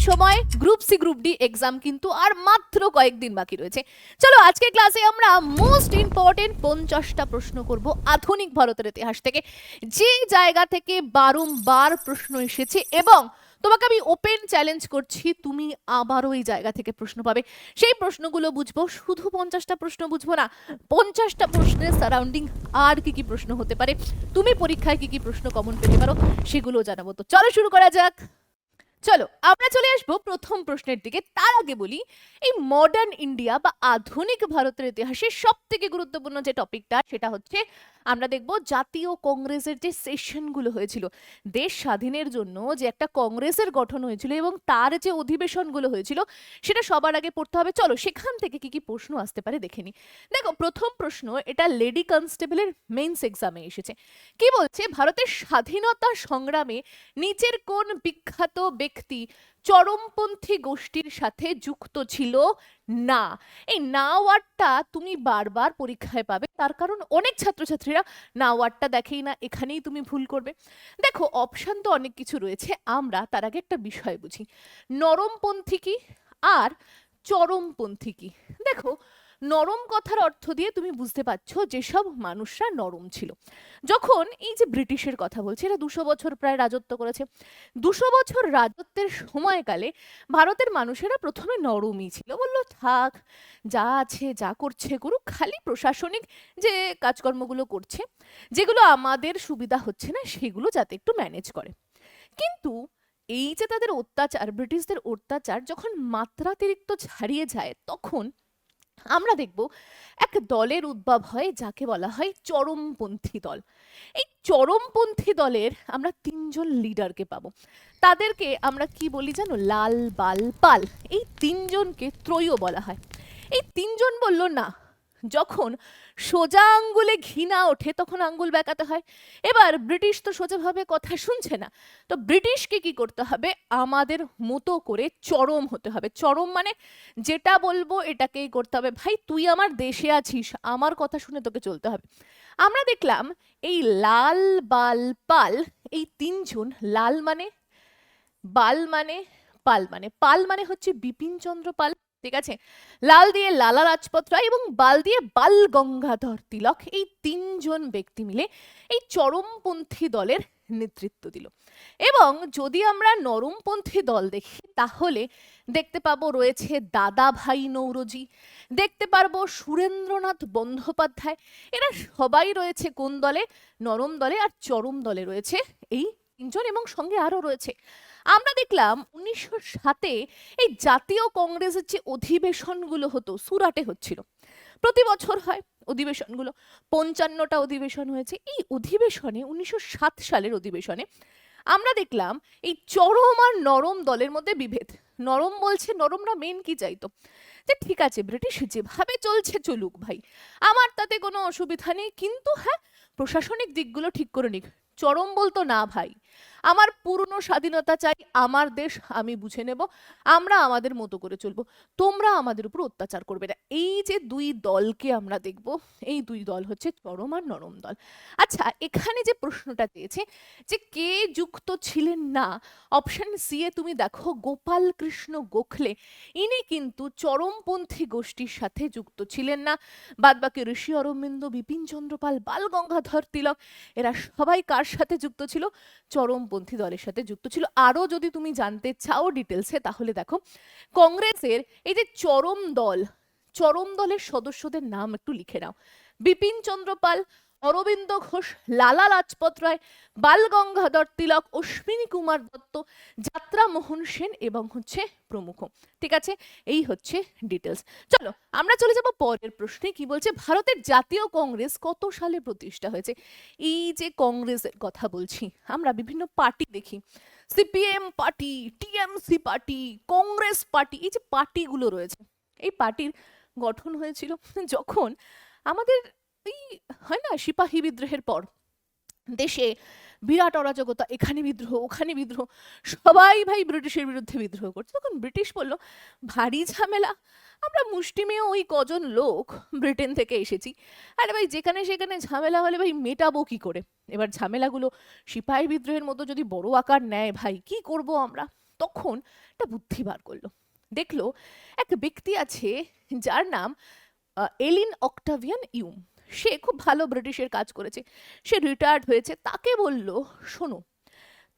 সময় group C group D exam কিন্তু আর মাত্র কয়েকদিন বাকি রয়েছে। চলো আজকে ক্লাসে আমরা মোস্ট ইম্পর্টেন্ট 50টা প্রশ্ন করব আধুনিক ভারতের ইতিহাস থেকে, যে জায়গা থেকে বারংবার প্রশ্ন এসেছে, এবং তোমাকে আমি ওপেন চ্যালেঞ্জ করছি তুমি আবারও এই জায়গা থেকে প্রশ্ন পাবে। সেই প্রশ্নগুলো বুঝবো, শুধু 50টা প্রশ্ন বুঝবো না, 50টা প্রশ্নের সারাউন্ডিং আর কি কি প্রশ্ন হতে পারে, তুমি পরীক্ষায় কি কি প্রশ্ন কমন পেতে পারো সেগুলো জানাবো। তো চলো শুরু করা যাক। চলো আমরা চলে আসবো প্রথম প্রশ্নের দিকে। তার আগে বলি, এই মডার্ন ইন্ডিয়া বা আধুনিক ভারতের ইতিহাসে সব থেকে গুরুত্বপূর্ণ যে টপিকটা, সেটা হচ্ছে আমরা দেখব জাতীয় কংগ্রেসের যে সেশনগুলো হয়েছিল, দেশ স্বাধীনের জন্য যে একটা কংগ্রেসের গঠন হয়েছিল এবং তার যে অধিবেশনগুলো হয়েছিল, সেটা সবার আগে পড়তে হবে। চলো সেখান থেকে কি কি প্রশ্ন আসতে পারে দেখে নি। দেখো প্রথম প্রশ্ন, এটা লেডি কনস্টেবলের মেইনস এক্সামে এসেছে। কি বলছে, ভারতের স্বাধীনতা সংগ্রামে নিচের কোন বিখ্যাত ব্যক্তি চরমপন্থী গোষ্ঠীর সাথে যুক্ত ছিল না? এই না ওয়ার্ডটা তুমি বারবার পরীক্ষায় পাবে, তার কারণ অনেক ছাত্রছাত্রীরা না ওয়ার্ডটা দেখেই না, এখানেই তুমি ভুল করবে। দেখো অপশন তো অনেক কিছু রয়েছে, আমরা তার আগে একটা বিষয় বুঝি, নরমপন্থী কি আর চরমপন্থী কি। দেখো নরম কথার অর্থ দিয়ে তুমি বুঝতে পারছো যেসব মানুষরা নরম ছিল। যখন এই যে ব্রিটিশের কথা বলছি, এরা 200 বছর প্রায় রাজত্ব করেছে। 200 বছর রাজত্বের সময়কালে ভারতের মানুষেরা প্রথমে নরমই ছিল, বললো থাক যা আছে যা করছে করুক, খালি প্রশাসনিক যে কাজকর্মগুলো করছে, যেগুলো আমাদের সুবিধা হচ্ছে না সেগুলো যাতে একটু ম্যানেজ করে। কিন্তু এই যে তাদের অত্যাচার, ব্রিটিশদের অত্যাচার যখন মাত্রাতিরিক্ত ছাড়িয়ে যায়, তখন আমরা দেখব এক দলের উদ্ভব হয় যাকে বলা হয় চরমপন্থী দল। এই চরমপন্থী দলের আমরা 3জন লিডারকে পাবো, তাদেরকে আমরা কি বলি জানো, লাল বাল পাল। এই 3জনকে ত্রয়ীও বলা হয়। এই 3জন বলল না, যখন সোজা আঙ্গুলে ঘৃণা ওঠে তখন আঙ্গুল বেঁকাতে হয়। এবার ব্রিটিশ তো সোজাভাবে কথা শুনছে না, তো ব্রিটিশকে কি করতে হবে, আমাদের মতো করে চরম হতে হবে। চরম মানে যেটা বলবো এটাকেই করতে হবে, ভাই তুই আমার দেশে আছিস, আমার কথা শুনে তোকে চলতে হবে। আমরা দেখলাম এই লাল বাল পাল, এই 3জন, লাল মানে, বাল মানে, পাল মানে হচ্ছে বিপিন চন্দ্র পাল, ঠিক আছে, লাল দিয়ে লালা রাজপত রায় এবং বাল দিয়ে বাল গঙ্গাধর তিলক, এই 3জন ব্যক্তি মিলে এই চরমপন্থী দলের নেতৃত্ব দিল। এবং যদি আমরা নরমপন্থী দল দেখি, তাহলে দেখতে পাবো রয়েছে দাদা ভাই নৌরোজি, দেখতে পারবো সুরেন্দ্রনাথ বন্দ্যোপাধ্যায়। এরা সবাই রয়েছে কোন দলে, নরম দলে, আর চরম দলে রয়েছে এই 3জন, এবং সঙ্গে আরো রয়েছে। আমরা দেখলাম 1907-এ এই জাতীয় কংগ্রেসের যে অধিবেশনগুলো হতো সুরাটে হচ্ছিল, প্রতি বছর হয় অধিবেশনগুলো, 55টা অধিবেশন হয়েছে। এই অধিবেশনে 1907 সালের অধিবেশনে আমরা দেখলাম এই চরম আর নরম দলের মধ্যে বিভেদ। নরম বলছে, নরমরা মেন কি চাইতো, যে ঠিক আছে ব্রিটিশ যেভাবে চলছে চলুক ভাই, আমার তাতে কোনো অসুবিধা নেই, কিন্তু হ্যাঁ প্রশাসনিক দিকগুলো ঠিক করে নিক। চরম বলতো না ভাই, আমার পূর্ণ স্বাধীনতা চাই, আমার দেশ আমি বুঝে নেব, আমরা আমাদের মতো করে চলবো, তোমরা আমাদের উপর অত্যাচার করবে না। এই যে দুই দলকে আমরা দেখব, এই দুই দল হচ্ছে চরম আর নরম দল। আচ্ছা এখানে যে প্রশ্নটা দিয়েছে যে কে যুক্ত ছিলেন না, অপশন সি এ তুমি দেখো গোপাল কৃষ্ণ গোখলে, ইনি কিন্তু চরমপন্থী গোষ্ঠীর সাথে যুক্ত ছিলেন না। বাদবাকি ঋষি অরবিন্দ, বিপিন চন্দ্র পাল, বাল গঙ্গাধর তিলক, এরা সবাই কার সাথে যুক্ত ছিল, চরমপন্থী দলের সাথে যুক্ত ছিল। আরো যদি তুমি জানতে চাও ডিটেলসে, তাহলে দেখো কংগ্রেসের এই যে চরম দল, চরম দলের সদস্যদের নাম একটু লিখে নাও, বিপিন চন্দ্র পাল, অরবিন্দ ঘোষ, লালা লাজপত রায়, বাল গঙ্গাধর তিলক, অশ্বিনী কুমার দত্ত, যাত্রা মোহন সেন এবং হচ্ছে প্রমুখ। ঠিক আছে, এই হচ্ছে ডিটেলস। চলো আমরা চলে যাব পরের প্রশ্নে। কি বলছে, ভারতের জাতীয় কংগ্রেস কত সালে প্রতিষ্ঠা হয়েছে? এই যে কংগ্রেসের কথা বলছি, আমরা বিভিন্ন পার্টি দেখি, CPM party, TMC party, Congress party, এই যে পার্টিগুলো রয়েছে, এই পার্টির গঠন হয়েছিল যখন আমাদের এই হয় না সিপাহী বিদ্রোহের পর দেশে বিরাট অরাজকতা, এখানে বিদ্রোহ ওখানে বিদ্রোহ, সবাই ভাই ব্রিটিশের বিরুদ্ধে বিদ্রোহ করছে। তখন ব্রিটিশ বলল ভারী ঝামেলা, আমরা মুষ্টিমেয় ওই কজন লোক ব্রিটেন থেকে এসেছি, আরে ভাই যেখানে সেখানে ঝামেলা হলে ভাই মেটাবো কি করে? এবার ঝামেলাগুলো সিপাহী বিদ্রোহের মতো যদি বড় আকার নেয়, ভাই কি করব আমরা? তখন একটা বুদ্ধি বার করলো, দেখলো এক ব্যক্তি আছে যার নাম এলিন অক্টাভিয়ান ইউম। সে খুব ভালো ব্রিটিশের কাজ করেছে, সে রিটায়ার্ড হয়েছে। তাকে বলল, শোনো,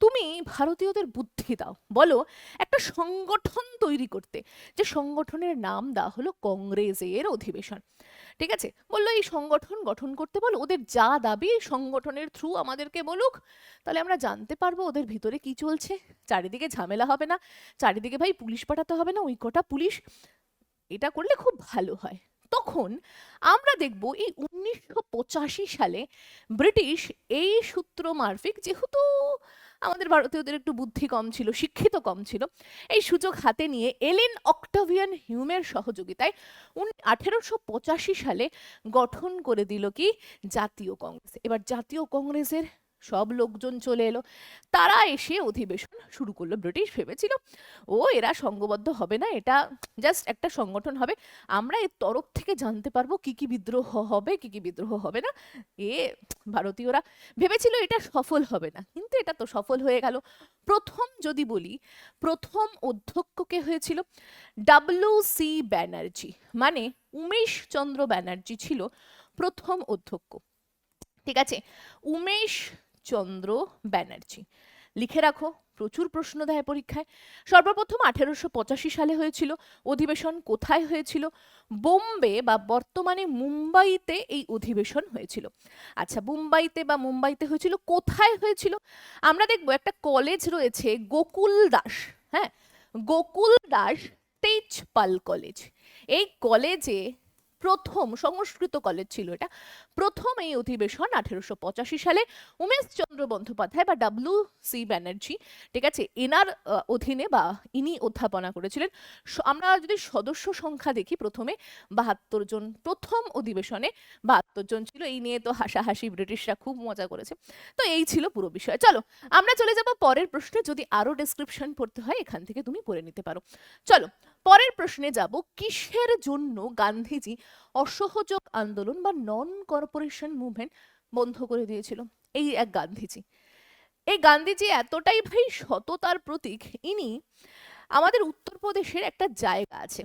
তুমি ভারতীয়দের বুদ্ধি দাও, বলো একটা সংগঠন তৈরি করতে, যে সংগঠনের নাম দেওয়া হলো কংগ্রেসের অধিবেশন। ঠিক আছে, বললো এই সংগঠন গঠন করতে বলো, ওদের যা দাবি সংগঠনের থ্রু আমাদেরকে বলুক, তাহলে আমরা জানতে পারবো ওদের ভিতরে কি চলছে, চারিদিকে ঝামেলা হবে না, চারিদিকে ভাই পুলিশ পাঠাতে হবে না, ওই কটা পুলিশ, এটা করলে খুব ভালো হয়। তখন আমরা দেখব এই 1985 সালে ব্রিটিশ এই সূত্র মারফিক, যেহেতু আমাদের ভারতীয়দের একটু বুদ্ধি কম ছিল, শিক্ষিত কম ছিল, এই সুযোগ হাতে নিয়ে এলিন অক্টাভিয়ান হিউমের সহযোগিতায় 1885 সালে গঠন করে দিল কি জাতীয় কংগ্রেস। এবার জাতীয় কংগ্রেসের সব লোকজন চলে এলো, তারা এসে অধিবেশন শুরু করলো। ব্রিটিশ ভেবেছিল ও এরা সংঘবদ্ধ হবে না, এটা জাস্ট একটা সংগঠন হবে, আমরা এর তরফ থেকে জানতে পারবো কি কি বিদ্রোহ হবে কি কি বিদ্রোহ হবে না। এ ভারতীয়রা ভেবেছিল এটা সফল হবে না, কিন্তু এটা তো সফল হয়ে গেল। প্রথম যদি বলি, প্রথম অধ্যক্ষ কে হয়েছিল? ডব্লিউ.সি. ব্যানার্জি, মানে উমেশ চন্দ্র ব্যানার্জি ছিল প্রথম অধ্যক্ষ। ঠিক আছে, উমেশ চন্দ্র ব্যানার্জি, লিখে রাখো, প্রচুর প্রশ্ন দেয় পরীক্ষায়। সর্বপ্রথম 1885 সালে হয়েছিল। অধিবেশন কোথায় হয়েছিল? বোম্বে বা বর্তমানে মুম্বাইতে এই অধিবেশন হয়েছিল। আচ্ছা, মুম্বাইতে হয়েছিল। কোথায় হয়েছিল? আমরা দেখবো একটা কলেজ রয়েছে গোকুল দাস, হ্যাঁ, গোকুল দাস তেজপাল কলেজ। এই কলেজে প্রথম, সংস্কৃত কলেজ ছিল এটা, প্রথম এই অধিবেশন 1885 সালে উমেশ চন্দ্র বন্দ্যোপাধ্যায় বা ডব্লিউ.সি. ব্যানার্জি, ঠিক আছে, এনার অধীনে বা ইনি অধ্যাপনা করেছিলেন। আমরা যদি সদস্য সংখ্যা দেখি, প্রথমে 72 জন, প্রথম অধিবেশনে 72 জন ছিল। এই নিয়ে তো হাসাহাসি, ব্রিটিশরা খুব মজা করেছে। তো এই ছিল পুরো বিষয়। চলো আমরা চলে যাব পরের প্রশ্নে, যদি আরো ডেসক্রিপশন পড়তে হয় এখান থেকে তুমি পড়ে নিতে পারো। চলো পরের প্রশ্নে যাব, কিসের জন্য গান্ধীজি অসহযোগ আন্দোলন বা নন কর্পোরেশন মুভমেন্ট বন্ধ করে দিয়েছিল? এই এক গান্ধীজি, এই গান্ধীজি এতটাই ভাই সততার প্রতীক। ইনি আমাদের উত্তরপ্রদেশের একটা জায়গা আছে,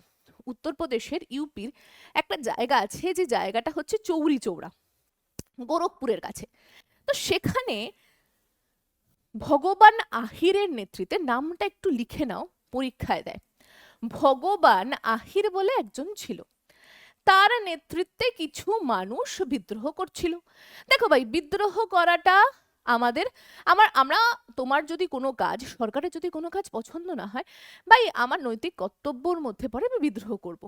উত্তরপ্রদেশের ইউপির একটা জায়গা আছে, যে জায়গাটা হচ্ছে চৌরি চৌরা, গোরখপুরের কাছে। তো সেখানে ভগবান আহিরের নেতৃত্বে, নামটা একটু লিখে নাও, পরীক্ষায় দেয়, ভগবান আহির বলে একজন ছিল, তার নেতৃত্বে কিছু মানুষ বিদ্রোহ করছিল। দেখো ভাই, বিদ্রোহ করাটা আমরা তোমার যদি কোনো কাজ, সরকারের যদি কোনো কাজ পছন্দ না হয়, ভাই আমার নৈতিক কর্তব্যর মধ্যে পড়ে আমি বিদ্রোহ করব,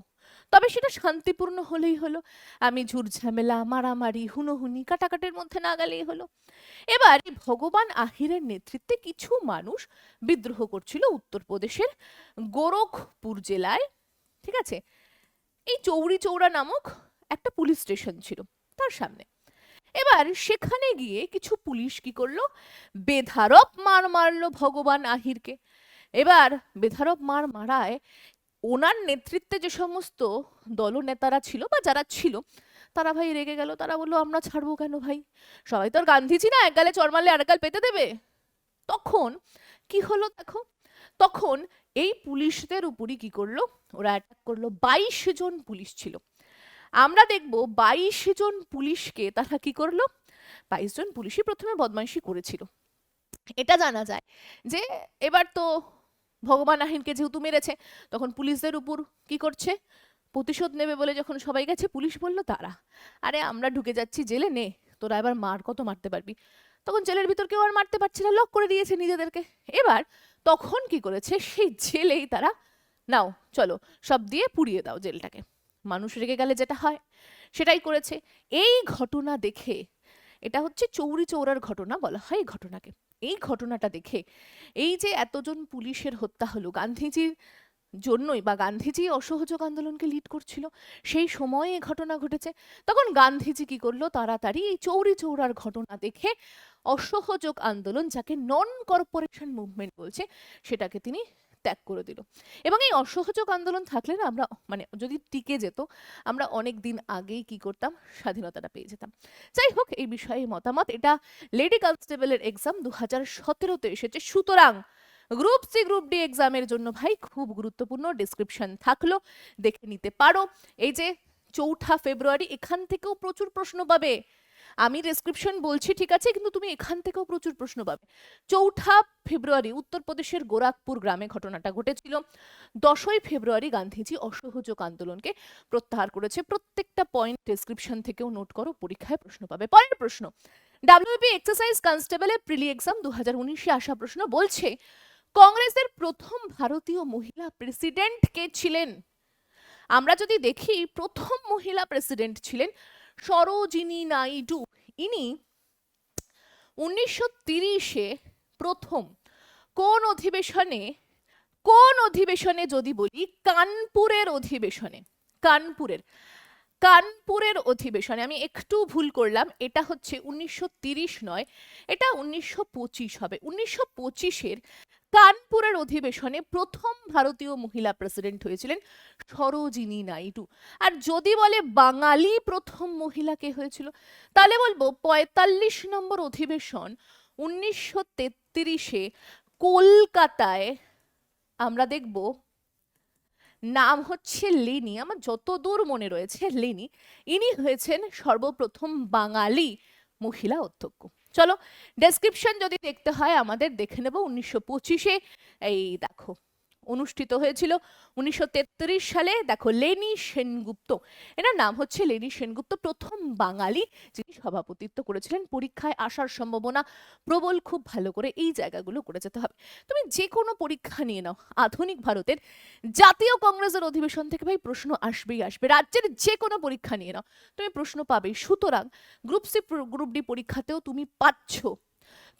তবে সেটা শান্তিপূর্ণ হলেই হলো, আমি ঝুট ঝামেলা, মারামারি, হুনোহুনি, কাটাকাটির মধ্যে না গেলেই হলো। এবার ভগবান আহিরের নেতৃত্বে কিছু মানুষ বিদ্রোহ করছিল উত্তরপ্রদেশের গোরখপুর জেলায়। ঠিক আছে, এই চৌরি চৌরা নামক একটা পুলিশ স্টেশন ছিল তার সামনে। এবার সেখানে গিয়ে কিছু পুলিশ কি করলো, বেধারপ মার মারলো ভগবান আহিরকে। এবার বেধারপ মার মারায় ওনার নেতৃত্বে যে সমস্ত দলনেতারা ছিল বা যারা ছিল, তারা ভাই রেগে গেল। তারা বললো, আমরা ছাড়বো কেন ভাই, সবাই তো আর গান্ধীজি না, এক গালে চড় মারলে আর গাল পেতে দেবে। তখন কি হলো দেখো, তখন এই পুলিশদের উপরই কি করলো, ওরা অ্যাটাক করলো। 22 জন পুলিশ ছিল। আমরা দেখব 22 জন পুলিশকে তারা কি করলো, 22 জন পুলিশই প্রথমে বদমাইশি করেছিল। এটা জানা যায় যে এবার তো ভগবান আহিনকে যেহেতু মেরেছে, তখন পুলিশদের উপর কি করছে, প্রতিশোধ নেবে বলে যখন সবাই গেছে, পুলিশ বলল তারা, আরে আমরা ঢুকে যাচ্ছি জেলে, নে তোরা এবার মার কত মারতে পারবি। তখন জেলের ভিতর কেউ আর মারতে পারছে না, লক করে দিয়েছে নিজেদেরকে। এবার তখন কি করেছে, সেই জেলেই তারা, নাও চলো সব দিয়ে পুড়িয়ে দাও জেলটাকে, মানুষ রেগে গেলে যেটা হয় সেটাই করেছে। এই ঘটনা দেখে, এটা হচ্ছে চৌরি চৌরার ঘটনা বলা হয় এই ঘটনাকে, এই ঘটনাটা দেখে, এই যে এতজন পুলিশের হত্যা হলো গান্ধীজির জন্যই, বা গান্ধীজি অসহযোগ আন্দোলনকে লিড করছিল, সেই সময়ে এই ঘটনা ঘটেছে। তখন গান্ধীজি কি করলো, তাড়াতাড়ি এই চৌরি চৌরার ঘটনা দেখে অসহযোগ আন্দোলন, যাকে নন কর্পোরেশন মুভমেন্ট বলছে, সেটাকে তিনি ত্যাগ করে দিল। এবং এই অসহযোগ আন্দোলন থাকলে না, আমরা মানে যদি টিকে যেত, আমরা অনেক দিন আগেই কি করতাম, স্বাধীনতাটা পেয়ে যেতাম। যাই হোক, এই বিষয়ে মতামত, এটা লেডি কনস্টেবলের এক্সাম 2017-তে এসেছে। সুতরাং গ্রুপ সি গ্রুপ ডি এক্সামের জন্য ভাই খুব গুরুত্বপূর্ণ, ডেসক্রিপশন থাকলো, দেখে নিতে পারো। এই যে 4 ফেব্রুয়ারি, এখান থেকেও প্রচুর প্রশ্ন পাবে। আমি ডেসক্রিপশন বলছি ঠিক আছে, কিন্তু তুমি এখান থেকেও প্রচুর প্রশ্ন পাবে। 4 ফেব্রুয়ারি উত্তরপ্রদেশের গোরখপুর গ্রামে ঘটনাটা ঘটেছিল। 10 ফেব্রুয়ারি গান্ধীজি অসহযোগ আন্দোলনকে প্রত্যাহার করেছে। প্রত্যেকটা পয়েন্ট ডেসক্রিপশন থেকেও নোট করো, পরীক্ষায় প্রশ্ন পাবে। পরের প্রশ্ন, ডাব্লিউবি এক্সারসাইজ কনস্টেবলের প্রিলি এক্সাম 2019-এ আসা প্রশ্ন বলছে, কংগ্রেসের প্রথম ভারতীয় মহিলা প্রেসিডেন্ট কে ছিলেন? আমরা যদি দেখি, প্রথম মহিলা প্রেসিডেন্ট ছিলেন সরোজিনী নাইডু। ইনি 1930-এ প্রথম কোন অধিবেশনে, যদি বলি কানপুরের অধিবেশনে, কানপুরের অধিবেশনে, আমি একটু ভুল করলাম, এটা হচ্ছে 1930 নয়, এটা 1925 হবে। 1925-এর কানপুরের অধিবেশনে প্রথম ভারতীয় মহিলা প্রেসিডেন্ট হয়েছিলেন সরোজিনী নাইডু। আর যদি বলে বাঙালি প্রথম মহিলা কে হয়েছিল, তাহলে বলবো 45 নম্বর অধিবেশন 1933-এ কলকাতায়, আমরা দেখব নাম হচ্ছে লেনি, আমার যতদূর মনে রয়েছে লেনি, ইনি হয়েছেন সর্বপ্রথম বাঙালি মহিলা অধ্যক্ষ। চলো ডেসক্রিপশন যদি দেখতে হয় আমাদের, দেখে নেব 1925-এ এই দেখো অনুষ্ঠিত হয়েছিল। 1933 সালে দেখো লেনি সেনগুপ্ত, এনার নাম হচ্ছে লেনি সেনগুপ্ত, প্রথম বাঙালি যিনি সভাপতিত্ব করেছিলেন। পরীক্ষায় আসার সম্ভাবনা প্রবল, খুব ভালো করে এই জায়গাগুলো করে যেতে হবে। তুমি যে কোনো পরীক্ষা নিয়ে নাও, আধুনিক ভারতের জাতীয় কংগ্রেসের অধিবেশন থেকে ভাই প্রশ্ন আসবেই আসবে। রাজ্যের যে কোনো পরীক্ষা নিয়ে নাও, তুমি প্রশ্ন পাবেই। সুতরাং গ্রুপ সি গ্রুপ ডি পরীক্ষাতেও তুমি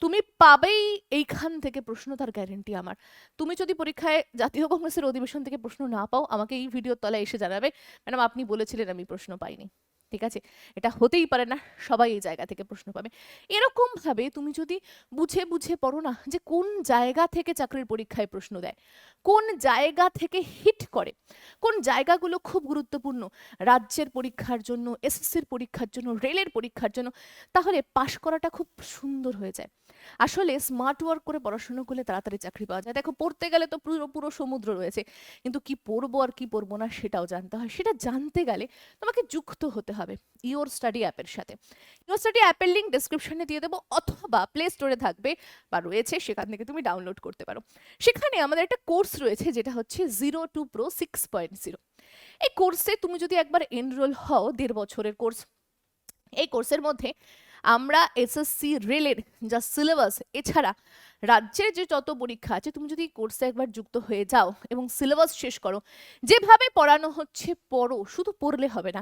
তুমি পাবেই এইখান থেকে প্রশ্ন, তার গ্যারেন্টি আমার। তুমি যদি পরীক্ষায় জাতীয় কংগ্রেসের অধিবেশন থেকে প্রশ্ন না পাও, আমাকে এই ভিডিওর তলায় এসে জানাবে, ম্যাডাম আপনি বলেছিলেন আমি প্রশ্ন পাইনি। ঠিক আছে, এটা হতেই পারে না, সবাই এই জায়গা থেকে প্রশ্ন পাবে। এরকম ভাবে তুমি যদি বুঝে বুঝে পড়ো না, যে কোন জায়গা থেকে চাকরির পরীক্ষায় প্রশ্ন দেয়, কোন জায়গা থেকে হিট করে, কোন জায়গাগুলো খুব গুরুত্বপূর্ণ রাজ্যের পরীক্ষার জন্য, এসএসসির পরীক্ষার জন্য, রেলের পরীক্ষার জন্য, তাহলে পাশ করাটা খুব সুন্দর হয়ে যায়। আসলে স্মার্ট ওয়ার্ক করে পড়াশোনা করলে তাড়াতাড়ি চাকরি পাওয়া যায়। দেখো পড়তে গেলে তো পুরো পুরো সমুদ্র রয়েছে, কিন্তু কি পড়বো আর কি পড়বো না সেটাও জানতে হয়। সেটা জানতে গেলে তোমাকে যুক্ত হতে হবে ইওর স্টাডি অ্যাপের সাথে। ইওর স্টাডি অ্যাপের লিঙ্ক ডেসক্রিপশনে দিয়ে দেবো, অথবা প্লে স্টোরে থাকবে বা রয়েছে, সেখান থেকে তুমি ডাউনলোড করতে পারো। সেখানে আমাদের একটা কোর্স রয়েছে যেটা হচ্ছে 02 Pro 6.0। এই কোর্সে তুমি যদি একবার এনরোল হও, 1.5 বছরের কোর্স। এই কোর্সের মধ্যে আমরা এসএসসি রেলের যা সিলেবাস, এছাড়া রাজ্যের যে যত পরীক্ষা আছে, তুমি যদি কোর্সে একবার যুক্ত হয়ে যাও এবং সিলেবাস শেষ করো, যেভাবে পড়ানো হচ্ছে পড়ো, শুধু পড়লে হবে না,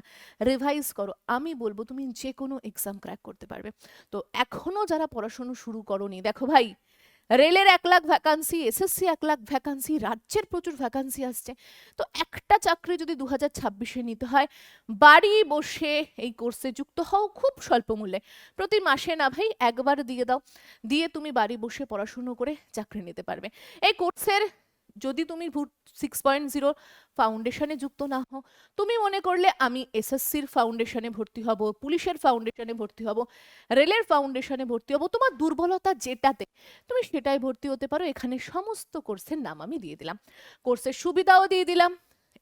রিভাইজ করো, আমি বলবো তুমি যে কোনো এক্সাম ক্র্যাক করতে পারবে। তো এখনো যারা পড়াশোনা শুরু করোনি, দেখো ভাই, রেলের 1 lakh vacancy, SSC 1 lakh vacancy, রাজ্যের প্রচুর ভ্যাকান্সি আসছে। তো একটা চাকরি যদি 2026-এ নিতে হয়, বাড়ি বসে এই কোর্সে যুক্ত হও খুব স্বল্প মূল্যে। প্রতি মাসে না ভাই একবার দিয়ে দাও, দিয়ে তুমি বাড়ি বসে পড়াশুনো করে চাকরি নিতে পারবে। এই কোর্সের যদি তুমি 6.0 ফাউন্ডেশনে যুক্ত না হও, তুমি মনে করলে আমি এসএসসির ফাউন্ডেশনে ভর্তি হব, পুলিশের ফাউন্ডেশনে ভর্তি হব, রেলের ফাউন্ডেশনে ভর্তি হব, তোমার দুর্বলতা যেটাতে তুমি সেটাই ভর্তি হতে পারো। এখানে সমস্ত কোর্সের নাম আমি দিয়ে দিলাম, কোর্সের সুবিধাও দিয়ে দিলাম।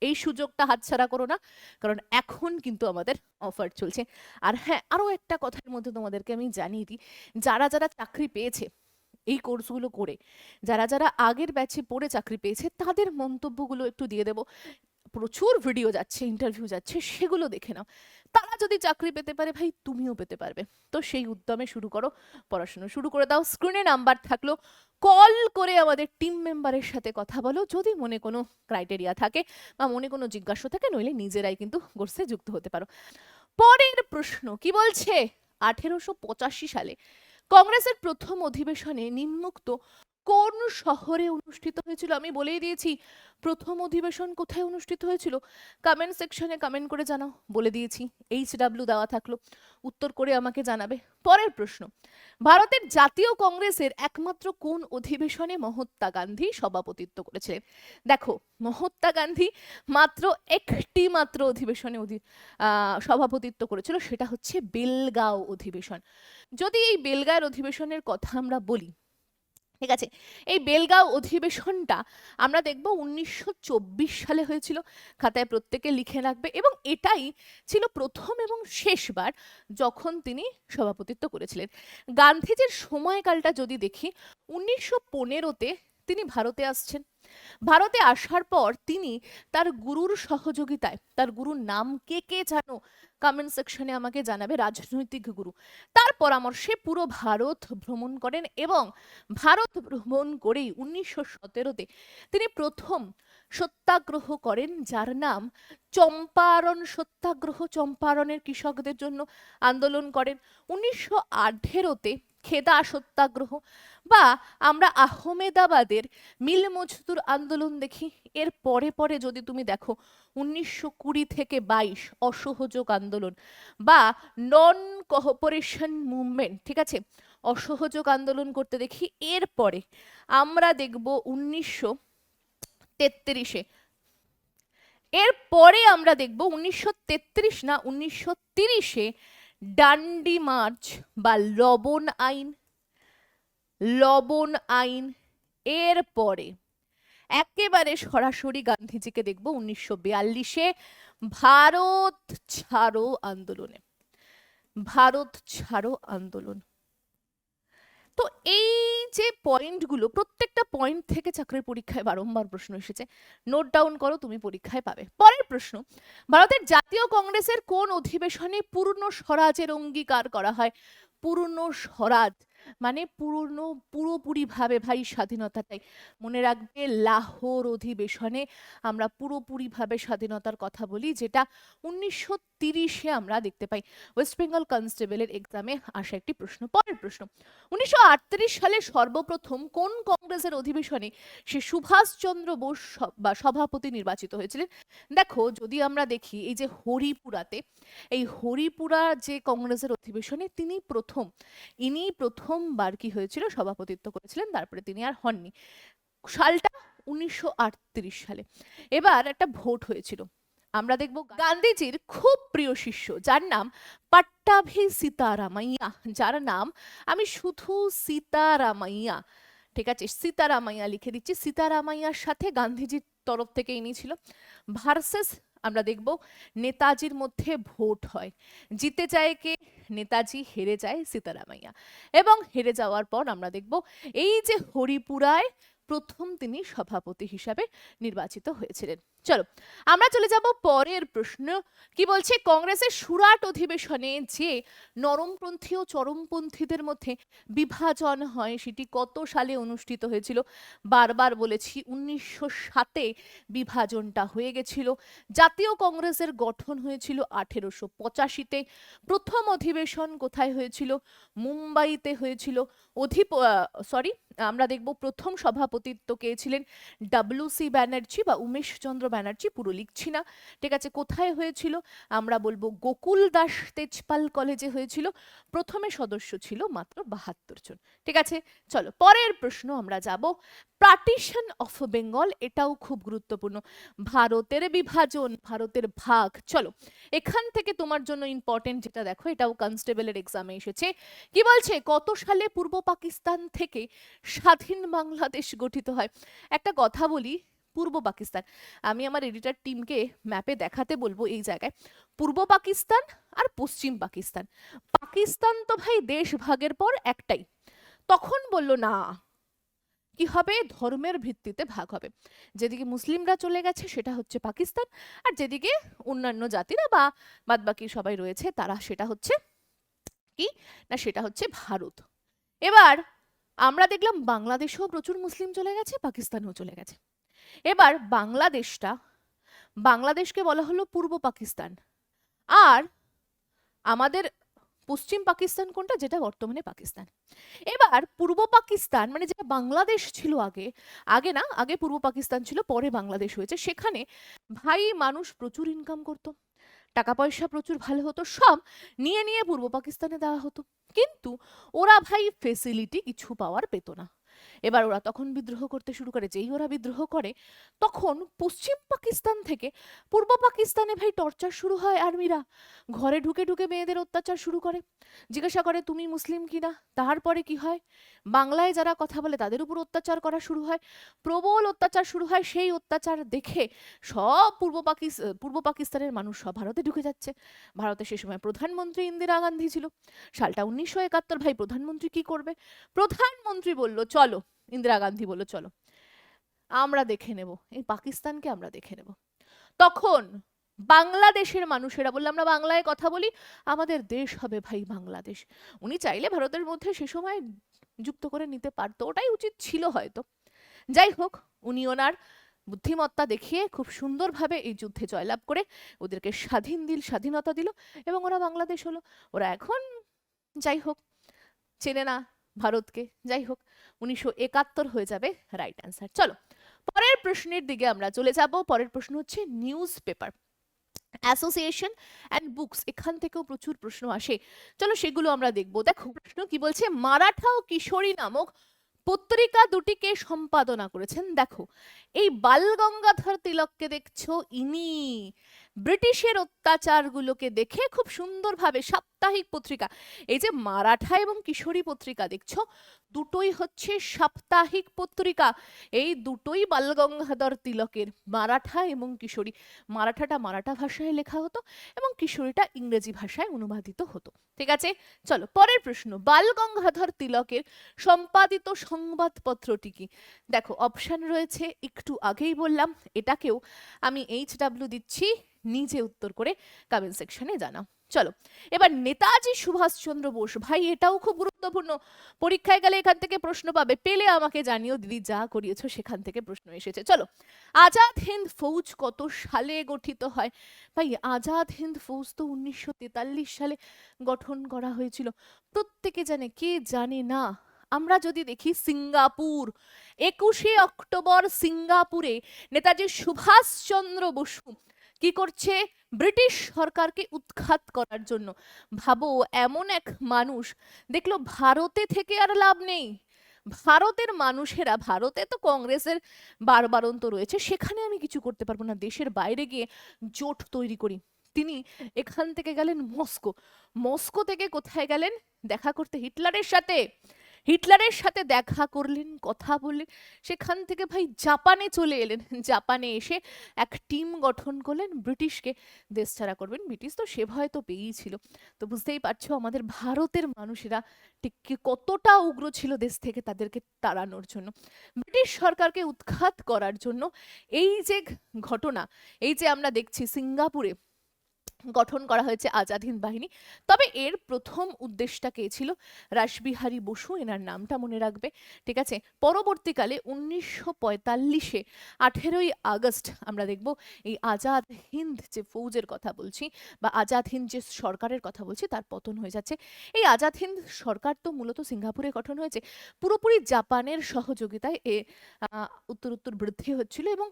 এই সুযোগটা হাতছাড়া করো না, কারণ এখন কিন্তু আমাদের অফার চলছে। আর হ্যাঁ, আরো একটা কথার মধ্যে তোমাদেরকে আমি জানিয়ে দিই, যারা যারা চাকরি পেয়েছে এই কোর্সগুলো করে, যারা যারা আগের ব্যাচে পড়ে চাকরি পেয়েছে, তাদের মন্তব্যগুলো একটু দিয়ে দেবো। প্রচুর ভিডিও যাচ্ছে, ইন্টারভিউ যাচ্ছে, সেগুলো দেখে নাও। তারা যদি চাকরি পেতে পারে, ভাই তুমিও পেতে পারবে। তো সেই উদ্যমে শুরু করো, পড়াশোনা শুরু করে দাও। স্ক্রিনে নাম্বার থাকলো, কল করে আমাদের টিম মেম্বারের সাথে কথা বলো, যদি মনে কোনো ক্রাইটেরিয়া থাকে বা মনে কোনো জিজ্ঞাসা থাকে, নইলে নিজেরাই কিন্তু কোর্সে যুক্ত হতে পারো। পরের প্রশ্ন কি বলছে, 1885 সালে কংগ্রেসের প্রথম অধিবেশনে নিম্নোক্ত কোন শহরে অনুষ্ঠিত হয়েছিল? আমি বলেই দিয়েছি প্রথম অধিবেশন কোথায় অনুষ্ঠিত হয়েছিল, কমেন্ট সেকশনে কমেন্ট করে জানাও, বলে দিয়েছি। HW দেওয়া থাকলো, উত্তর করে আমাকে জানাবে। পরের প্রশ্ন, ভারতের জাতীয় কংগ্রেসের একমাত্র কোন অধিবেশনে মহাত্মা গান্ধী সভাপতিত্ব করেছিলেন? দেখো, মহাত্মা গান্ধী মাত্র একটি মাত্র অধিবেশনে সভাপতিত্ব করেছিল, সেটা হচ্ছে বেলগাঁও অধিবেশন। যদি এই বেলগাঁও অধিবেশনের কথা আমরা বলি, ঠিক আছে, এই বেলগাঁও অধিবেশনটা আমরা দেখব 1924 সালে হয়েছিল, খাতায় প্রত্যেকে লিখে রাখবে, এবং এটাই ছিল প্রথম এবং শেষবার যখন তিনি সভাপতিত্ব করেছিলেন। গান্ধীজির সময়কালটা যদি দেখি, 1915-তে তিনি ভারতে আসছেন। ভারতে আসার পর তিনি তার গুরুর সহযোগিতায়, তার গুরুর নাম কে কে জানো কমেন্ট সেকশনে আমাকে জানাবে, রাজনৈতিক গুরু, তার পরামর্শে পুরো ভারত ভ্রমণ করেন, এবং ভারত ভ্রমণ করেই 1917-তে তিনি প্রথম সত্যাগ্রহ করেন, যার নাম চম্পারণ সত্যাগ্রহ। চম্পারণের কৃষকদের জন্য আন্দোলন করেন। 1918-তে খেদা সত্যাগ্রহ, বা আমরা আহমেদাবাদের মিল মজদুর আন্দোলন দেখি। এর পরে পরে যদি তুমি দেখো 1920 থেকে 22 অসহযোগ আন্দোলন বা নন কোঅপারেশন মুভমেন্ট, ঠিক আছে, অসহযোগ আন্দোলন করতে দেখি। এরপরে আমরা দেখব 1933-এ, এরপরে আমরা দেখব 1933 না 1930-এ ডান্ডি মার্চ বা লবণ আইন। লবণ আইন। এরপরে একেবারে সরাসরি গান্ধীজিকে দেখব 1942-এ ভারত ছাড়ো আন্দোলনে। ভারত ছাড়ো আন্দোলন। তো এই যে পয়েন্টগুলো, প্রত্যেকটা পয়েন্ট থেকে চাকরির পরীক্ষায় বারংবার প্রশ্ন এসেছে, নোট ডাউন করো, তুমি পরীক্ষায় পাবে। পরের প্রশ্ন, ভারতের জাতীয় কংগ্রেসের কোন অধিবেশনে পূর্ণ স্বরাজের অঙ্গীকার করা হয়? পূর্ণ স্বরাজ মানে পুরোপুরি ভাবে ভাই স্বাধীনতাটাই। মনে রাখবে, লাহোর অধিবেশনে আমরা পুরোপুরি ভাবে স্বাধীনতার কথা বলি, যেটা 1930-এ আমরা দেখতে পাই। ওয়েস্ট বেঙ্গল কনস্টেবলের এক্সামে আসা একটি প্রশ্ন। পরের প্রশ্ন, 1938 সালে সর্বপ্রথম কোন কংগ্রেসের অধিবেশনে সে সুভাষচন্দ্র বোস বা সভাপতি নির্বাচিত হয়েছিলেন? দেখো, যদি আমরা দেখি এই যে হরিপুরাতে, এই হরিপুরা যে কংগ্রেসের অধিবেশনে ইনি প্রথমবার কি হয়েছিল, সভাপতিত্ব করেছিলেন, তারপরে তিনি আর হননি। সালটা 1938 সালে। এবার একটা ভোট হয়েছিল। আমরা দেখব গান্ধীজির খুব প্রিয় শিষ্য, যার নাম পট্টাভি সীতারামাইয়া, যার নাম আমি শুধু সীতারামাইয়া, ঠিক আছে, সীতারামাইয়া লিখে দিচ্ছি। সীতারামাইয়ার সাথে গান্ধীজির তরফ থেকে ইনি ছিল। ভার্সেস আমরা দেখব নেতাজির মধ্যে ভোট হয়, জিতে যায় কে? নেতাজি, হেরে যায় সীতারামাইয়া। এবং হেরে যাওয়ার পর আমরা দেখব এই যে হরিপুরায় প্রথম তিনি সভাপতি হিসাবে নির্বাচিত হয়েছিলেন। চলো আমরা চলে যাব পরের প্রশ্ন। কি বলছে, কংগ্রেসের সুরাট অধিবেশনে যে নরমপন্থী ও চরমপন্থীদের মধ্যে বিভাজন হয়, সেটি কত সালে অনুষ্ঠিত হয়েছিল? বারবার বলেছি, 1907-এ বিভাজনটা হয়ে গেছিল। জাতীয় কংগ্রেসের গঠন হয়েছিল 1885-তে। প্রথম অধিবেশন কোথায় হয়েছিল? মুম্বাইতে হয়েছিল। আমরা দেখব প্রথম সভাপতিত্ব কে ছিলেন? ডব্লিউ.সি. ব্যানার্জি বা উমেশ চন্দ্র ব্যানার্জি, পুরো লিখছি না, ঠিক আছে। কোথায় হয়েছিল? আমরা বলবো গোকুল দাস তেজপাল কলেজে হয়েছিল। প্রথমে সদস্য ছিল মাত্র 72 জন, ঠিক আছে। চলো পরের প্রশ্ন আমরা যাব, পার্টিশন অফ বেঙ্গল, এটাও খুব গুরুত্বপূর্ণ। ভারতের বিভাজন, ভারতের ভাগ। চলো এখান থেকে তোমার জন্য ইম্পর্টেন্ট যেটা দেখো, এটাও কনস্টেবলের এক্সামে এসেছে। কি বলছে, কত সালে পূর্ব পাকিস্তান থেকে স্বাধীন বাংলাদেশ গঠিত হয়? একটা কথা বলি, পূর্ব পাকিস্তান, আমি আমার এডিটর টিমকে ম্যাপে দেখাতে বলবো এই জায়গায় পূর্ব পাকিস্তান আর পশ্চিম পাকিস্তান। পাকিস্তান তো ভাই দেশ ভাগের পর একটাই, তখন বলল না, কি হবে, ধর্মের ভিত্তিতে ভাগ হবে। যেদিকে মুসলিমরা চলে গেছে সেটা হচ্ছে পাকিস্তান, আর যেদিকে অন্যান্য জাতিরা বা বাদবাকি সবাই রয়েছে তারা, সেটা হচ্ছে কি না, সেটা হচ্ছে ভারত। এবার আমরা দেখলাম বাংলাদেশেও প্রচুর মুসলিম চলে গেছে, পাকিস্তানেও চলে গেছে। এবার বাংলাদেশকে বলা হলো পূর্ব পাকিস্তান, আর আমাদের পশ্চিম পাকিস্তান কোনটা, যেটা বর্তমানে পাকিস্তান। এবার পূর্ব পাকিস্তান মানে যেটা বাংলাদেশ ছিল আগে পূর্ব পাকিস্তান ছিল, পরে বাংলাদেশ হয়েছে। সেখানে ভাই মানুষ প্রচুর ইনকাম করতো, টাকা পয়সা প্রচুর ভালো হতো, সব নিয়ে পূর্ব পাকিস্তানে দেওয়া হতো, কিন্তু ওরা ভাই ফেসিলিটি কিছু পাওয়ার পেত না। এবার ওরা তখন বিদ্রোহ করতে শুরু করে। যেই ওরা বিদ্রোহ করে তখন পশ্চিম পাকিস্তান থেকে পূর্ব পাকিস্তানে ভাই টর্চার শুরু হয়। আর্মিরা ঘরে ঢুকে ঢুকে মেয়েদের অত্যাচার শুরু করে, জিজ্ঞাসা করে তুমি মুসলিম কিনা। তারপরে কি হয়, বাংলায় যারা কথা বলে তাদের উপর অত্যাচার করা শুরু হয়, প্রবল অত্যাচার শুরু হয়। সেই অত্যাচার দেখে সব পূর্ব পাকিস্তানের মানুষ সব ভারতে ঢুকে যাচ্ছে। ভারতে সে সময় প্রধানমন্ত্রী ইন্দিরা গান্ধী ছিল। সালটা 1971। ভাই প্রধানমন্ত্রী কি করবে, প্রধানমন্ত্রী বলল চলো, ইন্দিরা গান্ধী বলল চলো আমরা দেখে নেব, এই পাকিস্তানকে আমরা দেখে নেব। তখন বাংলাদেশের মানুষেরা বললো আমরা বাংলায় কথা বলি, আমাদের দেশ হবে ভাই বাংলাদেশ। উনি চাইলে ভারতের মধ্যে সে সময় যুক্ত করে নিতে পারতো, ওটাই উচিত ছিল হয়তো। যাই হোক, উনি ওনার বুদ্ধিমত্তা দেখিয়ে খুব সুন্দরভাবে এই যুদ্ধে জয়লাভ করে ওদেরকে স্বাধীনতা দিল এবং ওরা বাংলাদেশ হলো। ওরা এখন যাই হোক চেনে না ভারতকে। যাই হোক 1971 হয়ে যাবে রাইট অ্যান্সার। চলো পরের প্রশ্নের দিকে আমরা চলে যাব। পরের প্রশ্ন হচ্ছে news paper association and books, এখান থেকেও প্রচুর প্রশ্ন আসে। চলো সেগুলো আমরা দেখব। দেখো প্রশ্ন কি বলছে, মারাঠা ও কিশোরী নামক পত্রিকা দুটিকে সম্পাদনা করেছেন। দেখো এই বাল গঙ্গাধর তিলককে দেখছো, ইনি ব্রিটিশের অত্যাচারগুলোকে দেখে খুব সুন্দরভাবে সাপ্তাহিক পত্রিকা, এই যে মারাঠা এবং কিশোরী পত্রিকা দেখছো দুটোই হচ্ছে সাপ্তাহিক পত্রিকা। এই দুটোই বাল গঙ্গাধর তিলকের, মারাঠা এবং কিশোরী। মারাঠাটা মারাঠা ভাষায় লেখা হতো এবং কিশোরীটা ইংরেজি ভাষায় অনুবাদিত হতো। ঠিক আছে, চলো পরের প্রশ্ন, বাল গঙ্গাধর তিলকের সম্পাদিত সংবাদপত্রটি কি। দেখো অপশন রয়েছে, একটু আগেই বললাম, এটাকেও আমি HW দিচ্ছি, নিজে উত্তর করে কমেন্ট সেকশনে জানাও। চলো এবার নেতাজি সুভাষচন্দ্র বোস, ভাই এটাও খুব গুরুত্বপূর্ণ, পরীক্ষায় গেলে এখান থেকে প্রশ্ন পাবে, পেলে আমাকে জানিও দিদি, যা করিয়েছো সেখান থেকে প্রশ্ন এসেছে। চলো আজাদ হিন্দ ফৌজ কত সালে গঠিত হয়। ভাই আজাদ হিন্দ ফৌজ তো 1943 সালে গঠন করা হয়েছিল, প্রত্যেকে জানে, কে জানে না। আমরা যদি দেখি সিঙ্গাপুর, 21শে অক্টোবর সিঙ্গাপুরে নেতাজি সুভাষচন্দ্র বসু কি করছে, ব্রিটিশ সরকারকে উৎখাত করার জন্য। ভাবো এমন এক মানুষ, দেখলো ভারতে থেকে আর লাভ নেই, ভারতের মানুষেরা, ভারতে তো কংগ্রেসের বারবারন্ত রয়েছে, সেখানে আমি কিছু করতে পারবো না, দেশের বাইরে গিয়ে জোট তৈরি করি। তিনি এখান থেকে গেলেন মস্কো, মস্কো থেকে কোথায় গেলেন, দেখা করতে হিটলারের সাথে, হিটলারের সাথে দেখা করলেন, কথা বললেন, সেখান থেকে ভাই জাপানে চলে এলেন, জাপানে এসে এক টিম গঠন করলেন, ব্রিটিশকে দেশছাড়া করবেন। ব্রিটিশ তো সে ভয় তো পেয়েই ছিল। তো বুঝতেই পারছো আমাদের ভারতের মানুষেরা ঠিক কতটা উগ্র ছিল দেশ থেকে তাদেরকে তাড়ানোর জন্য, ব্রিটিশ সরকারকে উৎখাত করার জন্য। এই যে ঘটনা, এই যে আমরা দেখছি সিঙ্গাপুরে গঠন করা হয়েছে আজাদ হিন্দ বাহিনী। তবে এর প্রথম উদ্দেশ্যটা কে ছিল, রাসবিহারী বসু, এনার নামটা মনে রাখবে। ঠিক আছে, পরবর্তীকালে 1945-এ 18ই আগস্ট আমরা দেখব এই আজাদ হিন্দ যে ফৌজের কথা বলছি বা আজাদ হিন্দ যে সরকারের কথা বলছি তার পতন হয়ে যাচ্ছে। এই আজাদ হিন্দ সরকার তো মূলত সিঙ্গাপুরে গঠন হয়েছে, পুরোপুরি জাপানের সহযোগিতায় এ উত্তর উত্তর বৃদ্ধি হচ্ছিল এবং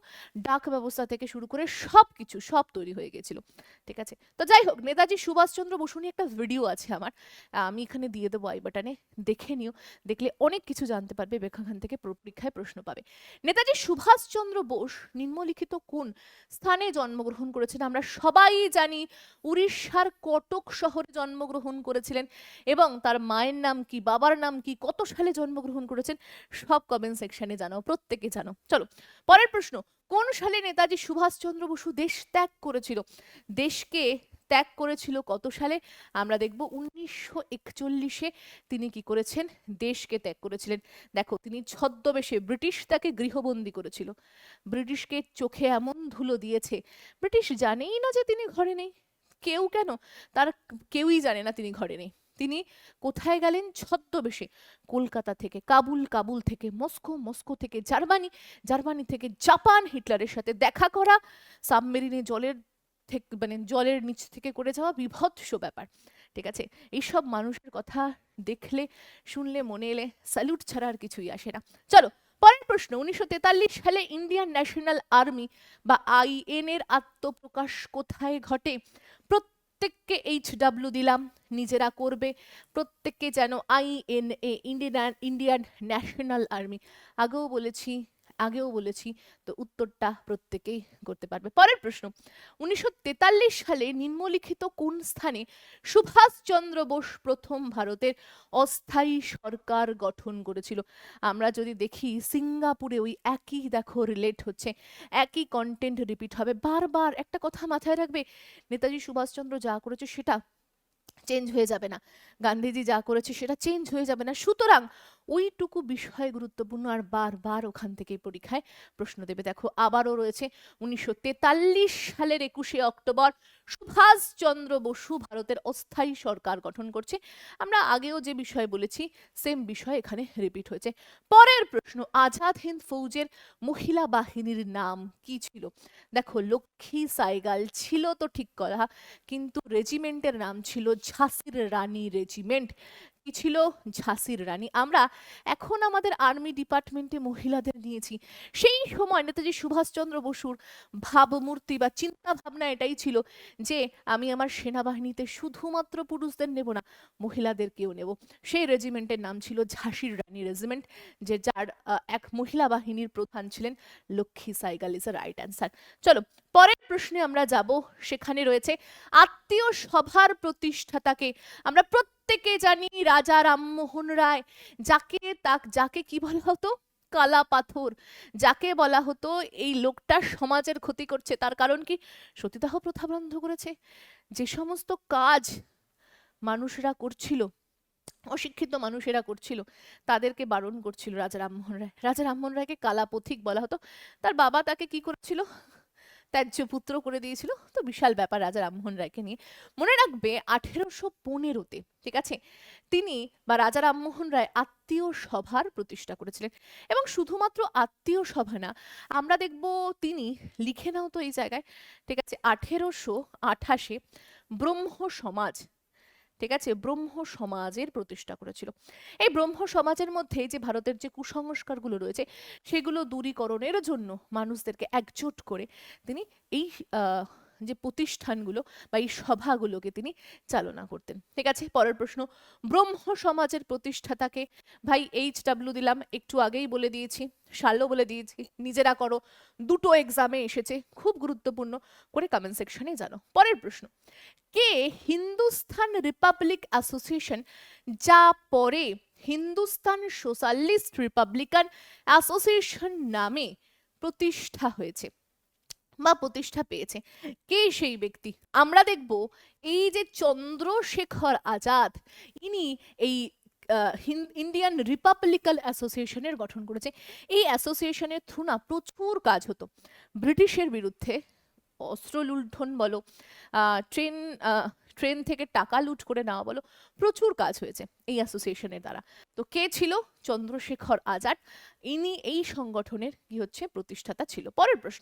ডাক ব্যবস্থা থেকে শুরু করে সবকিছু সব তৈরি হয়ে গেছিল। ঠিক আছে, তো যাই হোক নেতাজি সুভাষচন্দ্র বসু নিয়ে একটা ভিডিও আছে আমার, আমি এখানে দিয়ে দেবো আই বাটনে, দেখে নিও, দেখলে অনেক কিছু জানতে পারবে, এখান থেকে পরীক্ষায় প্রশ্ন পাবে। নেতাজি সুভাষচন্দ্র বোস নিম্নলিখিত কোন স্থানে জন্মগ্রহণ করেছেন। আমরা সবাই জানি উড়িষ্যার কটক শহরে জন্মগ্রহণ করেছিলেন এবং তার মায়ের নাম কি, বাবার নাম কি, কত সালে জন্মগ্রহণ করেছেন সব কমেন্ট সেকশনে জানাও, প্রত্যেকে জানো। চলো পরের প্রশ্ন, কোন সালে নেতাজি সুভাষচন্দ্র বসু দেশ ত্যাগ করেছিল। দেশকে ত্যাগ করেছিল কত সালে, আমরা দেখব 1941-এ তিনি কি করেছেন, দেশকে ত্যাগ করেছিলেন। দেখো তিনি ছদ্মবেশে, ব্রিটিশ তাকে গৃহবন্দী করেছিল, ব্রিটিশকে চোখে এমন ধুলো দিয়েছে, ব্রিটিশ জানেই না যে তিনি ঘরে নেই, কেউ কেন, তার কেউই জানে না তিনি ঘরে নেই। তিনি কোথায় গেলেন, ছদ্মবেশে, কলকাতা থেকে কাবুল, কাবুল থেকে মস্কো, মস্কো থেকে জার্মানি, জার্মানি থেকে জাপান, হিটলারের সাথে দেখা করা, সাবমেরিনে জলের থেকে মানে জলের নিচ থেকে করে যাওয়া, বিভৎস ব্যাপার। ঠিক আছে, এইসব মানুষের কথা দেখলে শুনলে মনে এলে স্যালুট ছাড়া আর কিছুই আসে না। চলো পরের প্রশ্ন, 1943 সালে ইন্ডিয়ান ন্যাশনাল আর্মি বা IN এর আত্মপ্রকাশ কোথায় ঘটে। প্রত্যেককে HW দিলাম, নিজেরা করবে। প্রত্যেককে যেন INA, ইন্ডিয়ান ন্যাশনাল আর্মি, আগেও বলেছি, তো উত্তরটা প্রত্যেকেই করতে পারবে। পরের প্রশ্ন, 1943 সালে নিম্নলিখিত কোন স্থানে সুভাষচন্দ্র বোস প্রথম ভারতের অস্থায়ী সরকার গঠন করেছিল? আমরা যদি দেখি সিঙ্গাপুরে ওই একই দেখো রিলেট হচ্ছে, একই কন্টেন্ট রিপিট হবে বারবার। একটা কথা মাথায় রাখবে, নেতাজি সুভাষচন্দ্র যা করেছে সেটা চেঞ্জ হয়ে যাবে না, গান্ধীজি যা করেছে সেটা চেঞ্জ হয়ে যাবে না, সুতরাং ওইটুকু বিষয় গুরুত্বপূর্ণ, আর বারবার ওখান থেকে পরীক্ষায় প্রশ্ন দেবে। দেখো আবারও রয়েছে 1943 সালের 21শে অক্টোবর সুভাষচন্দ্র বসু ভারতের অস্থায়ী সরকার গঠন করছে। আমরা আগেও যে বিষয় বলেছি সেম বিষয় এখানে রিপিট হয়েছে। পরের প্রশ্ন, আজাদ হিন্দ ফৌজের মহিলা বাহিনীর নাম কি ছিল? দেখো লক্ষ্মী সাইগাল ছিল তো ঠিক কথা, কিন্তু রেজিমেন্টের নাম ছিল ঝাঁসির রানী রেজিমেন্ট। কি ছিল? ঝাঁসির রানী। আমরা এখন আমাদের আর্মি ডিপার্টমেন্টে মহিলাদের নিয়েছি, সেই সময় নেতাজি সুভাষচন্দ্র বসুর ভাবমূর্তি বা চিন্তা ভাবনা এটাই ছিল যে আমি আমার সেনাবাহিনীতে শুধুমাত্র পুরুষদের নেব না, মহিলাদেরকেও নেব। সেই রেজিমেন্টের নাম ছিল ঝাঁসির রানী রেজিমেন্ট, যে যার এক মহিলা বাহিনীর প্রধান ছিলেন Lakshmi Saigal. Is right answer. চলো পরের প্রশ্নে আমরা যাব, সেখানে রয়েছে আত্মীয় সভার প্রতিষ্ঠাতাকে। আমরা প্রত্যেকে জানি রাজা রামমোহন রায়, যাকে কি বলা হতো? কালা পাথর। যাকে বলা হতো এই লোকটা সমাজের ক্ষতি করছে, তার কারণ কি? সতীদাহ প্রথা বন্ধ করেছে। যে সমস্ত কাজ মানুষরা করছিল, অশিক্ষিত মানুষেরা করছিল, তাদেরকে বারণ করছিল রাজা রামমোহন রায়। রাজা রামমোহন রায়কে কালা পথিক বলা হতো। তার বাবা তাকে কি করেছিল? ত্যায্য পুত্র করে দিয়েছিল। তো বিশাল ব্যাপার রাজা রামমোহন রায়কে নিয়ে। মনে রাখবে 1815-তে, ঠিক আছে, তিনি বা রাজা রামমোহন রায় আত্মীয় সভার প্রতিষ্ঠা করেছিলেন। এবং শুধুমাত্র আত্মীয় সভা না, আমরা দেখব তিনি, লিখে নাও তো এই জায়গায়, ঠিক আছে, 1828-এ ব্রহ্ম সমাজ, ঠিক আছে, ব্রহ্ম সমাজের প্রতিষ্ঠা করেছিল। এই ব্রহ্ম সমাজের মধ্যে যে ভারতের যে কুসংস্কারগুলো রয়েছে সেগুলো দূরীকরণের জন্য মানুষদেরকে একজোট করে তিনি এই যে প্রতিষ্ঠানগুলো বা এই সভাগুলোকে তিনি চালনা করতেন। ঠিক আছে, পরের প্রশ্ন, ব্রহ্ম সমাজের প্রতিষ্ঠাতাকে? ভাই HW দিলাম, একটু আগেই বলে দিয়েছি, সালও বলে দিয়েছি, নিজেরা করো, দুটো এক্সামে এসেছে, খুব গুরুত্বপূর্ণ, করে কমেন্ট সেকশনে জানো। পরের প্রশ্ন, কে হিন্দুস্তান রিপাবলিক অ্যাসোসিয়েশন, যা পরে হিন্দুস্তান সোশ্যালিস্ট রিপাবলিকান অ্যাসোসিয়েশন নামে প্রতিষ্ঠা হয়েছে বা প্রতিষ্ঠা পেয়েছে, কে সেই ব্যক্তি? আমরা দেখব এই যে চন্দ্রশেখর আজাদ, ইনি এই ইন্ডিয়ান রিপাবলিকান অ্যাসোসিয়েশনের গঠন করেছে। এই অ্যাসোসিয়েশনের থ্রু না প্রচুর কাজ হতো ব্রিটিশের বিরুদ্ধে, অস্ত্র লুণ্ঠন বলো, ট্রেন ট্রেন থেকে টাকা লুট করে নেওয়া বলো, প্রচুর কাজ হয়েছে এই অ্যাসোসিয়েশনের দ্বারা। তো কে ছিল? চন্দ্রশেখর আজাদ, ইনি এই সংগঠনের কি হচ্ছে প্রতিষ্ঠাতা ছিল। পরের প্রশ্ন,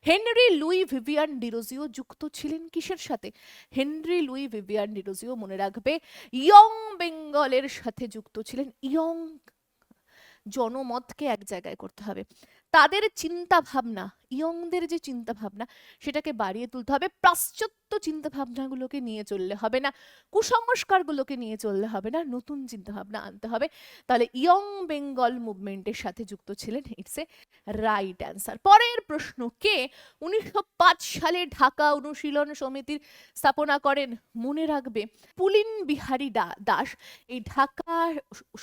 হেনরি লুই ভিভিয়ান ডিরোজিও যুক্ত ছিলেন কিসের সাথে? হেনরি লুই ভিভিয়ান ডিরোজিও, মনে রাখবে, ইয়ং বেঙ্গলের সাথে যুক্ত ছিলেন। ইয়ং জনমতকে এক জায়গায় করতে হবে, তাদের চিন্তা ভাবনা, ইয়ংদের যে চিন্তা ভাবনা সেটাকে বাড়িয়ে তুলতে হবে। পাশ্চাত্য চিন্তা ভাবনাগুলোকে নিয়ে চললে হবে না, কুসংস্কারগুলোকে নিয়ে চললে হবে না, নতুন চিন্তা ভাবনা আনতে হবে। তাহলে ইয়ং বেঙ্গল মুভমেন্টের সাথে যুক্ত ছিলেন, ইটস এ রাইট অ্যান্সার। পরের প্রশ্ন, কে 1905 সালে ঢাকা অনুশীলন সমিতির স্থাপনা করেন? মনে রাখবে পুলিন বিহারী দাস এই ঢাকা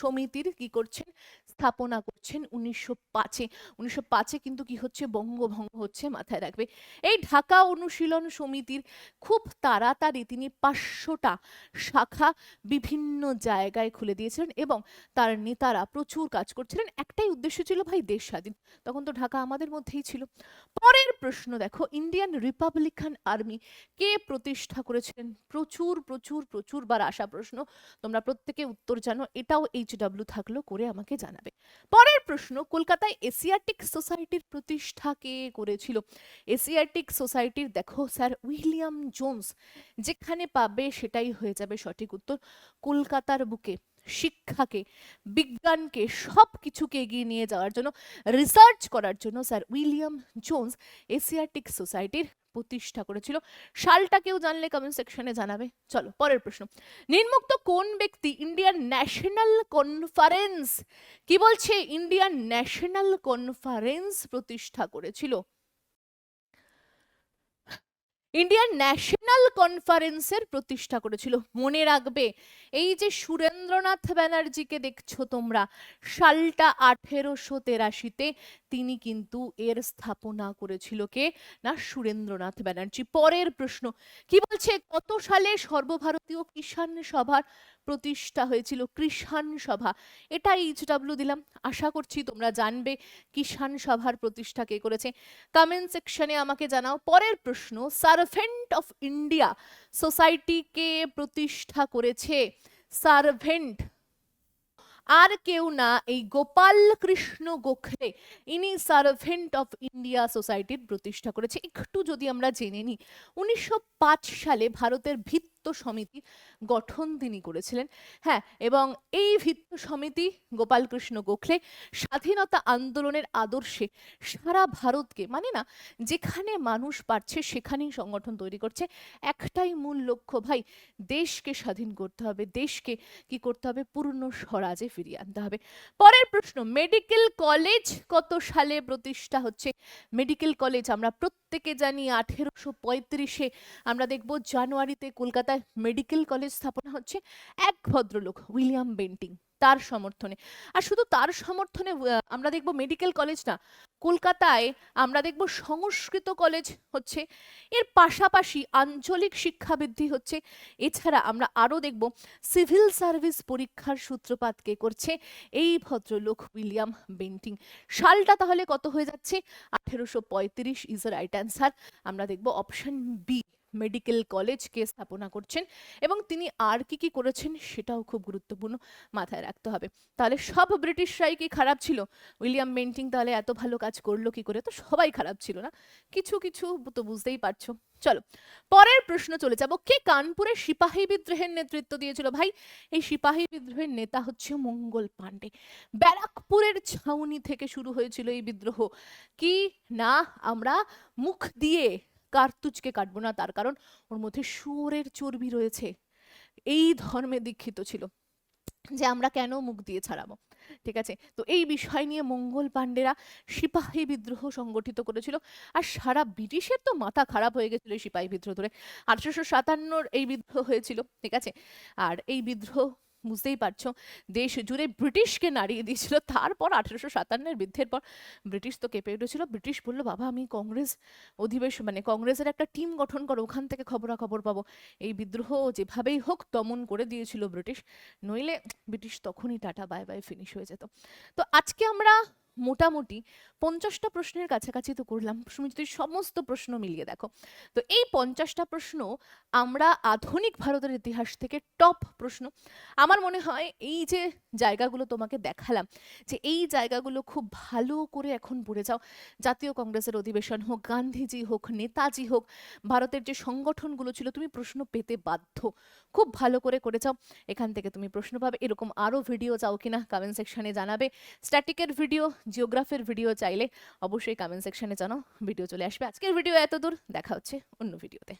সমিতির কি করছেন? স্থাপনা করছেন 1905-এ। 1905-এ কিন্তু কি হচ্ছে? বঙ্গভঙ্গ হচ্ছে, মাথায় রাখবে। এই ঢাকা অনুশীলন সমিতির খুব তাড়াতাড়ি তিনি 500টা শাখা বিভিন্ন জায়গায় খুলে দিয়েছিলেন এবং তার নেতারা প্রচুর কাজ করছিলেন। একটাই উদ্দেশ্য ছিল, ভাই দেশ স্বাধীন, তখন তো ঢাকা আমাদের মধ্যেই ছিল। পরের প্রশ্ন দেখো, ইন্ডিয়ান রিপাবলিকান আর্মি কে প্রতিষ্ঠা করেছিলেন? প্রচুর প্রচুর প্রচুর বার আসা প্রশ্ন, তোমরা প্রত্যেকে উত্তর জানো, এটাও HW থাকলো, করে আমাকে জানাবে। পরের প্রশ্ন, কলকাতায় এশিয়াটিক সোসাইটির প্রতিষ্ঠা কে করেছিল? এশিয়াটিক সোসাইটির দেখো স্যার উইলিয়াম জোন্স, যেখানে পাবে সেটাই হয়ে যাবে সঠিক উত্তর। কলকাতার বুকে শিক্ষাকে, বিজ্ঞানকে, সব কিছুকে এগিয়ে নিয়ে যাওয়ার জন্য, রিসার্চ করার জন্য স্যার উইলিয়াম জোন্স এশিয়াটিক সোসাইটির প্রতিষ্ঠা করেছিল? সালটা কেউ জানলে কমেন্ট সেকশনে জানাবে। চলো পরের প্রশ্ন, নিম্নোক্ত কোন ব্যক্তি ইন্ডিয়ান ন্যাশনাল কনফারেন্স, কি বলছে, ইন্ডিয়ান ন্যাশনাল কনফারেন্স প্রতিষ্ঠা করেছিল? ইন্ডিয়ান ন্যাশনাল কনফারেন্সের প্রতিষ্ঠা করেছিল। মনে রাখবে, এই যে সুরেন্দ্রনাথ ব্যানার্জিকে দেখছো তোমরা, সালটা 1883-তে তিনি কিন্তু এর স্থাপনা করেছিল। কে না, সুরেন্দ্রনাথ ব্যানার্জি। পরের প্রশ্ন কি বলছে, কত সালে সর্বভারতীয় কিষাণ সভার প্রতিষ্ঠা হয়েছিল? কৃষাণ সভা, এটা এইচডব্লিউ দিলাম, আশা করছি তোমরা জানবে কিষাণ সভার প্রতিষ্ঠা কে করেছে। কমেন্ট সেকশনে আমাকে জানাও। পরের প্রশ্ন, সার্ভেন্ট অফ ইন্ডিয়া সোসাইটি কে প্রতিষ্ঠা করেছে? সার্ভেন্ট আর কেউ না, এই গোপাল কৃষ্ণ গোখলে, ইনি সার্ভেন্ট অফ ইন্ডিয়া সোসাইটির প্রতিষ্ঠা করেছে। একটু যদি আমরা জেনে নিই, 1905 সালে ভারতের ভিত্ত সমিতি গঠন তিনি করেছিলেন। হ্যাঁ, এবং এই ভিত্ত সমিতি গোপাল কৃষ্ণ গোখলে স্বাধীনতা আন্দোলনের আদর্শে সারা ভারতকে, মানে না, যেখানে মানুষ পারছে সেখানেই সংগঠন তৈরি করছে। একটাই মূল লক্ষ্য ভাই, দেশকে স্বাধীন করতে হবে, দেশকে কি করতে হবে, পূর্ণ স্বরাজে ফিরিয়ে আনতে হবে। পরের প্রশ্ন, মেডিকেল কলেজ কত সালে প্রতিষ্ঠা হচ্ছে? মেডিকেল কলেজ আমরা প্রত্যেকে জানি 1835-এ আমরা দেখব জানুয়ারিতে কলকাতায় মেডিকেল কলেজ স্থাপনা হচ্ছে। এক ভদ্রলোক উইলিয়াম বেন্টিং, তার সমর্থনে। আর শুধু তার সমর্থনে আমরা দেখব মেডিকেল কলেজ না, কলকাতায় আমরা দেখব সংস্কৃত কলেজ হচ্ছে, এর পাশাপাশি আঞ্চলিক শিক্ষা বৃদ্ধি হচ্ছে। এছাড়া আমরা আরো দেখব সিভিল সার্ভিস পরীক্ষার সূত্রপাত কে করছে? এই ভদ্রলোক উইলিয়াম বেন্টিং। সালটা তাহলে কত হয়ে যাচ্ছে? 1835 ইজ রাইট অ্যান্সার। আমরা দেখব অপশন বি, মেডিকেল কলেজ কে স্থাপনা করছেন, এবং তিনি আর কি কি করেছেন সেটাও খুব গুরুত্বপূর্ণ, মাথায় রাখতে হবে। তাহলে সব ব্রিটিশরাই কি খারাপ ছিল? উইলিয়াম বেন্টিং তাহলে এত ভালো কাজ করলো কি করে? তো সবাই খারাপ ছিল না, কিছু কিছু তো বুঝতেই পারছো। চলো পরের প্রশ্ন চলে যাব, কে কানপুরে সিপাহী বিদ্রোহের নেতৃত্ব দিয়েছিল? ভাই, এই সিপাহী বিদ্রোহের নেতা হচ্ছে মঙ্গল পাণ্ডে। ব্যারাকপুরের ছাউনি থেকে শুরু হয়েছিল এই বিদ্রোহ। কি না, আমরা মুখ দিয়ে কার্তুজকে কাটবো না, তার কারণ ওর মধ্যে শুয়োরের চর্বি রয়েছে। এই ধর্মে দীক্ষিত ছিল যে আমরা কেন মুখ দিয়ে ছাড়াবো, ঠিক আছে? তো এই বিষয় নিয়ে মঙ্গল পাণ্ডেরা সিপাহী বিদ্রোহ সংগঠিত করেছিল। আর সারা ব্রিটিশের তো মাথা খারাপ হয়ে গেছিল এই সিপাহী বিদ্রোহ ধরে। 1857 এই বিদ্রোহ হয়েছিল, ঠিক আছে? আর এই বিদ্রোহ বুঝতেই পারছো, দেশ জুড়ে ব্রিটিশকে নাড়িয়ে দিয়েছিল। তারপর 1857 বিদ্রোহের পর ব্রিটিশ তো কেঁপে উঠেছিল। ব্রিটিশ বললো, বাবা আমি কংগ্রেস অধিবেশন, মানে কংগ্রেসের একটা টিম গঠন করো, ওখান থেকে খবরাখবর পাবো। এই বিদ্রোহ যেভাবেই হোক দমন করে দিয়েছিল ব্রিটিশ, নইলে ব্রিটিশ তখনই টাটা বাই বাই ফিনিশ হয়ে যেত। তো আজকে আমরা মোটামুটি 50টা প্রশ্নের কাছাকাছি তো করলাম। তুমি যদি সমস্ত প্রশ্ন মিলিয়ে দেখো, তো এই 50টা প্রশ্ন আমরা আধুনিক ভারতের ইতিহাস থেকে টপ প্রশ্ন। আমার মনে হয় এই যে জায়গাগুলো তোমাকে দেখালাম, যে এই জায়গাগুলো খুব ভালো করে এখন পড়ে যাও। জাতীয় কংগ্রেসের অধিবেশন হোক, গান্ধীজি হোক, নেতাজি হোক, ভারতের যে সংগঠনগুলো ছিল, তুমি প্রশ্ন পেতে বাধ্য। খুব ভালো করে করে যাও, এখান থেকে তুমি প্রশ্ন পাবে। এরকম আরো ভিডিও চাও কিনা কমেন্ট সেকশনে জানাবে। স্ট্যাটিকের ভিডিও, জিওগ্রাফির ভিডিও চাইলে অবশ্যই কমেন্ট সেকশনে জানাও, ভিডিও চলে আসবে। আজকের ভিডিও এত দূর, দেখা হচ্ছে অন্য ভিডিওতে।